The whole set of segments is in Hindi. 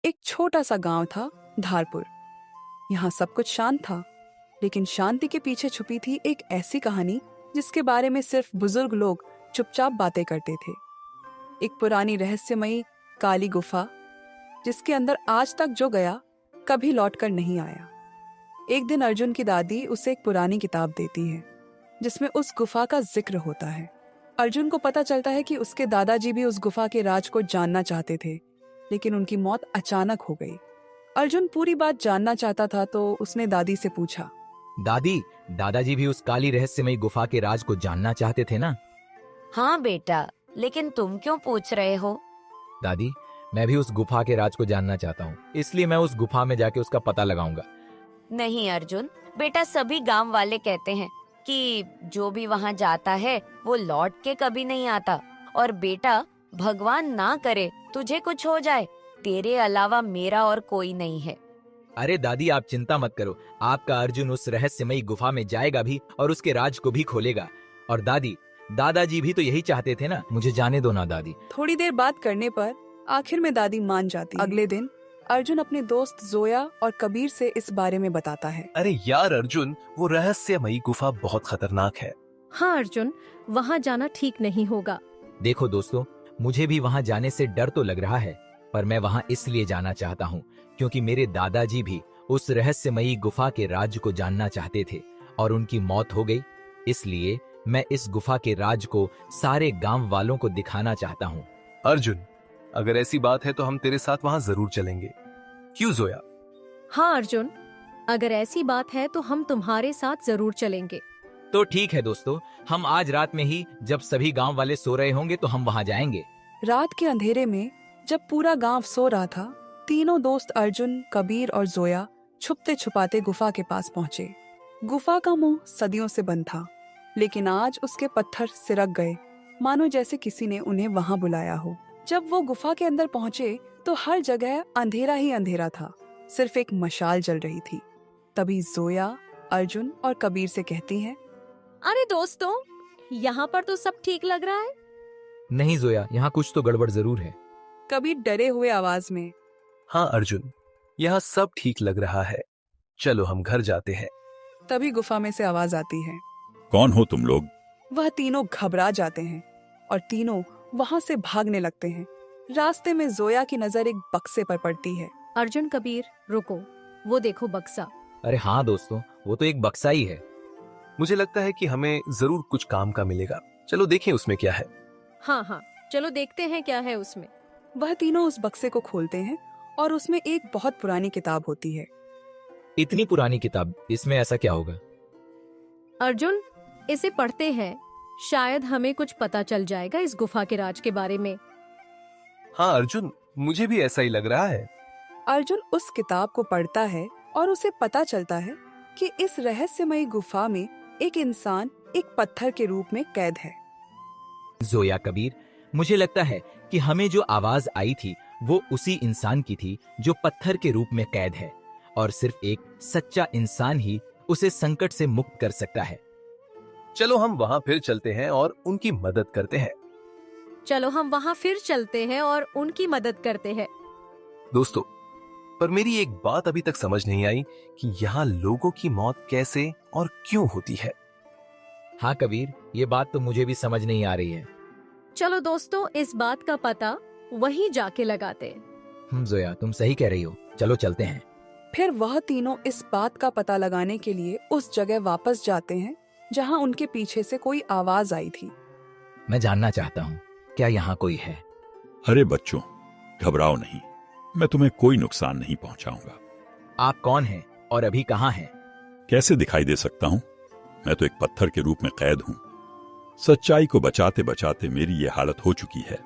एक छोटा सा गांव था, धारपुर। यहाँ सब कुछ शांत था, लेकिन शांति के पीछे छुपी थी एक ऐसी कहानी जिसके बारे में सिर्फ बुजुर्ग लोग चुपचाप बातें करते थे। एक पुरानी रहस्यमयी काली गुफा, जिसके अंदर आज तक जो गया कभी लौटकर नहीं आया। एक दिन अर्जुन की दादी उसे एक पुरानी किताब देती है जिसमें उस गुफा का जिक्र होता है। अर्जुन को पता चलता है कि उसके दादाजी भी उस गुफा के राज को जानना चाहते थे, लेकिन उनकी मौत अचानक हो गई। अर्जुन पूरी बात जानना चाहता था तो उसने दादी से पूछा, दादी, दादाजी भी उस काली रहस्यमयी गुफा के राज को जानना चाहते थे ना? हाँ बेटा, लेकिन तुम क्यों पूछ रहे हो? दादी, मैं भी उस गुफा के राज को जानना चाहता हूँ, इसलिए मैं उस गुफा में जाके उसका पता लगाऊंगा। नहीं अर्जुन बेटा, सभी गांव वाले कहते हैं कि जो भी वहाँ जाता है वो लौट के कभी नहीं आता। और बेटा, भगवान ना करे तुझे कुछ हो जाए, तेरे अलावा मेरा और कोई नहीं है। अरे दादी, आप चिंता मत करो, आपका अर्जुन उस रहस्यमयी गुफा में जाएगा भी और उसके राज को भी खोलेगा। और दादी, दादाजी भी तो यही चाहते थे ना। मुझे जाने दो ना दादी। थोड़ी देर बात करने पर आखिर में दादी मान जाती है। अगले दिन अर्जुन अपने दोस्त जोया और कबीर से इस बारे में बताता है। अरे यार अर्जुन, वो रहस्यमयी गुफा बहुत खतरनाक है। हाँ अर्जुन, वहाँ जाना ठीक नहीं होगा। देखो दोस्तों, मुझे भी वहाँ जाने से डर तो लग रहा है, पर मैं वहाँ इसलिए जाना चाहता हूँ क्योंकि मेरे दादाजी भी उस रहस्यमयी गुफा के राज को जानना चाहते थे और उनकी मौत हो गई। इसलिए मैं इस गुफा के राज को सारे गांव वालों को दिखाना चाहता हूँ। अर्जुन, अगर ऐसी बात है तो हम तेरे साथ वहाँ जरूर चलेंगे। क्यों जोया? हाँ अर्जुन, अगर ऐसी बात है तो हम तुम्हारे साथ जरूर चलेंगे। तो ठीक है दोस्तों, हम आज रात में ही, जब सभी गांव वाले सो रहे होंगे, तो हम वहाँ जाएंगे। रात के अंधेरे में जब पूरा गांव सो रहा था, तीनों दोस्त अर्जुन, कबीर और जोया छुपते छुपाते गुफा के पास पहुंचे। गुफा का मुंह सदियों से बंद था, लेकिन आज उसके पत्थर सिरक गए, मानो जैसे किसी ने उन्हें वहां बुलाया हो। जब वो गुफा के अंदर पहुंचे तो हर जगह अंधेरा ही अंधेरा था, सिर्फ एक मशाल जल रही थी। तभी जोया अर्जुन और कबीर से कहती है, अरे दोस्तों, यहाँ पर तो सब ठीक लग रहा है। नहीं जोया, यहाँ कुछ तो गड़बड़ जरूर है। कबीर डरे हुए आवाज में, हाँ अर्जुन, यहाँ सब ठीक लग रहा है, चलो हम घर जाते हैं। तभी गुफा में से आवाज आती है, कौन हो तुम लोग? वह तीनों घबरा जाते हैं और तीनों वहां से भागने लगते हैं। रास्ते में जोया की नजर एक बक्से पर पड़ती है। अर्जुन, कबीर, रुको, वो देखो बक्सा। अरे हाँ दोस्तों, वो तो एक बक्सा ही है। मुझे लगता है कि हमें जरूर कुछ काम का मिलेगा, चलो देखें उसमें क्या है। हाँ हाँ, चलो देखते हैं क्या है उसमें। वह तीनों उस बक्से को खोलते हैं और उसमें एक बहुत पुरानी किताब होती है। इतनी पुरानी किताब, इसमें ऐसा क्या होगा? अर्जुन, इसे पढ़ते हैं, शायद हमें कुछ पता चल जाएगा इस गुफा के राज के बारे में। हाँ अर्जुन, मुझे भी ऐसा ही लग रहा है। अर्जुन उस किताब को पढ़ता है और उसे पता चलता है कि इस रहस्यमयी गुफा में एक इंसान एक पत्थर के रूप में कैद है। जोया, कबीर, मुझे लगता है कि हमें जो आवाज आई थी वो उसी इंसान की थी जो पत्थर के रूप में कैद है, और सिर्फ एक सच्चा इंसान ही उसे संकट से मुक्त कर सकता है। चलो हम वहाँ फिर चलते हैं और उनकी मदद करते हैं। चलो हम वहाँ फिर चलते हैं और उनकी मदद करते हैं। दोस्तों, पर मेरी एक बात अभी तक समझ नहीं आई कि यहाँ लोगों की मौत कैसे और क्यों होती है। हाँ कबीर, ये बात तो मुझे भी समझ नहीं आ रही है। चलो दोस्तों, इस बात का पता वहीं जाके लगाते हैं। जोया, तुम सही कह रही हो, चलो चलते हैं। फिर वह तीनों इस बात का पता लगाने के लिए उस जगह वापस जाते हैं जहाँ उनके पीछे से कोई आवाज आई थी। मैं जानना चाहता हूँ, क्या यहाँ कोई है? अरे बच्चों, घबराओ नहीं, मैं तुम्हें कोई नुकसान नहीं पहुंचाऊंगा। आप कौन हैं और अभी कहाँ हैं? कैसे दिखाई दे सकता हूँ? मैं तो एक पत्थर के रूप में कैद हूँ। सच्चाई को बचाते बचाते मेरी ये हालत हो चुकी है।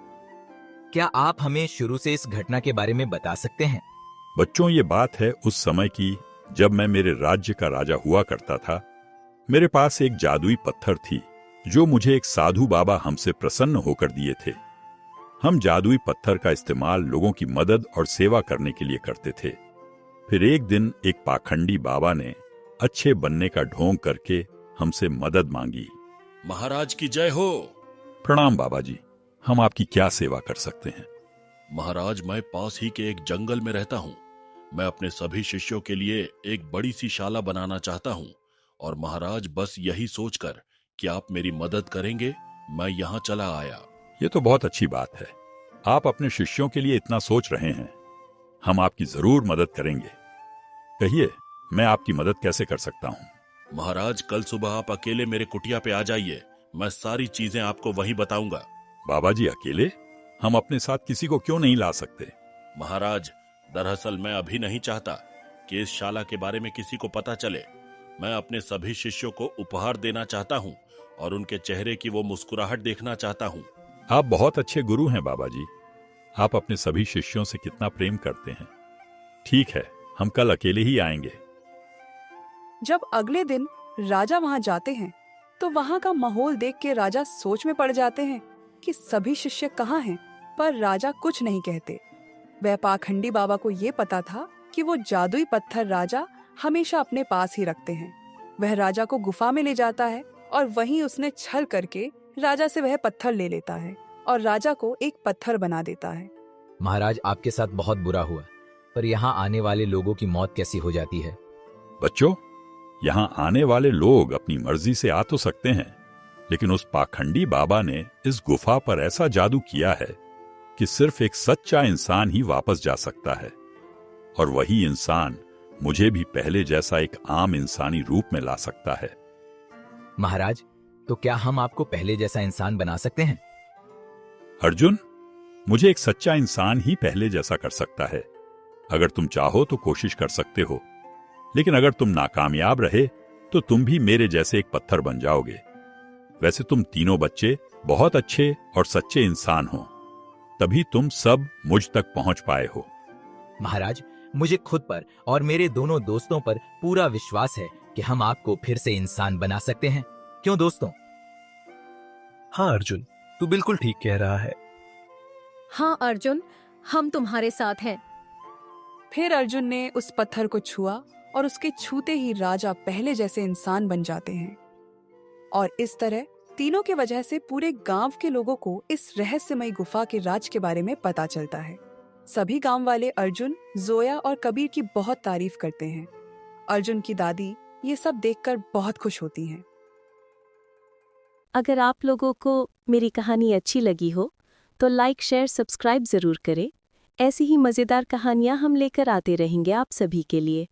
क्या आप हमें शुरू से इस घटना के बारे में बता सकते हैं? बच्चों, ये बात है उस समय की जब मैं मेरे राज्य का राजा हुआ करता था। मेरे पास एक जादुई पत्थर थी जो मुझे एक साधु बाबा हमसे प्रसन्न होकर दिए थे। हम जादुई पत्थर का इस्तेमाल लोगों की मदद और सेवा करने के लिए करते थे। फिर एक दिन एक पाखंडी बाबा ने अच्छे बनने का ढोंग करके हमसे मदद मांगी। महाराज की जय हो। प्रणाम बाबा जी, हम आपकी क्या सेवा कर सकते हैं? महाराज, मैं पास ही के एक जंगल में रहता हूँ। मैं अपने सभी शिष्यों के लिए एक बड़ी सी शाला बनाना चाहता हूँ और महाराज बस यही सोचकर कि आप मेरी मदद करेंगे, मैं यहाँ चला आया। ये तो बहुत अच्छी बात है। आप अपने शिष्यों के लिए इतना सोच रहे हैं। हम आपकी जरूर मदद करेंगे। कहिए, मैं आपकी मदद कैसे कर सकता हूँ? महाराज, कल सुबह आप अकेले मेरे कुटिया पे आ जाइए, मैं सारी चीजें आपको वहीं बताऊंगा। बाबा जी, अकेले? हम अपने साथ किसी को क्यों नहीं ला सकते? महाराज, दरअसल मैं अभी नहीं चाहता कि इस शाला के बारे में किसी को पता चले। मैं अपने सभी शिष्यों को उपहार देना चाहता हूँ और उनके चेहरे की वो मुस्कुराहट देखना चाहता हूँ। आप बहुत अच्छे गुरु हैं बाबा जी। आप अपने सभी शिष्यों से कितना प्रेम करते हैं। ठीक है, हम कल अकेले ही आएंगे। जब अगले दिन राजा वहां जाते हैं तो वहां का माहौल देख के राजा सोच में पड़ जाते हैं कि सभी शिष्य कहाँ हैं, पर राजा कुछ नहीं कहते। वह पाखंडी बाबा को ये पता था कि वो जादुई पत्थर राजा हमेशा अपने पास ही रखते हैं। वह राजा को गुफा में ले जाता है और वहीं उसने छल करके राजा से वह पत्थर ले लेता है और राजा को एक पत्थर बना देता है। महाराज, आपके साथ बहुत बुरा हुआ, पर यहाँ आने वाले लोगों की मौत कैसी हो जाती है? बच्चों, यहाँ आने वाले लोग अपनी मर्जी से आ तो सकते हैं, लेकिन उस पाखंडी बाबा ने इस गुफा पर ऐसा जादू किया है कि सिर्फ एक सच्चा इंसान ही वापस जा सकता है, और वही इंसान मुझे भी पहले जैसा एक आम इंसानी रूप में ला सकता है। महाराज, तो क्या हम आपको पहले जैसा इंसान बना सकते हैं? अर्जुन, मुझे एक सच्चा इंसान ही पहले जैसा कर सकता है। अगर तुम चाहो तो कोशिश कर सकते हो, लेकिन अगर तुम नाकामयाब रहे तो तुम भी मेरे जैसे एक पत्थर बन जाओगे। वैसे तुम तीनों बच्चे बहुत अच्छे और सच्चे इंसान हो, तभी तुम सब मुझ तक पहुंच पाए हो। महाराज, मुझे खुद पर और मेरे दोनों दोस्तों पर पूरा विश्वास है कि हम आपको फिर से इंसान बना सकते हैं। क्यों दोस्तों? हाँ अर्जुन, तू बिल्कुल ठीक कह रहा है। हाँ अर्जुन, हम तुम्हारे साथ हैं। फिर अर्जुन ने उस पत्थर को छुआ और उसके छूते ही राजा पहले जैसे इंसान बन जाते हैं। और इस तरह तीनों के वजह से पूरे गांव के लोगों को इस रहस्यमयी गुफा के राज के बारे में पता चलता है। सभी गांव वाले अर्जुन, जोया और कबीर की बहुत तारीफ करते हैं। अर्जुन की दादी ये सब देखकर बहुत खुश होती हैं। अगर आप लोगों को मेरी कहानी अच्छी लगी हो तो लाइक, शेयर, सब्सक्राइब जरूर करें। ऐसी ही मज़ेदार कहानियाँ हम लेकर आते रहेंगे आप सभी के लिए।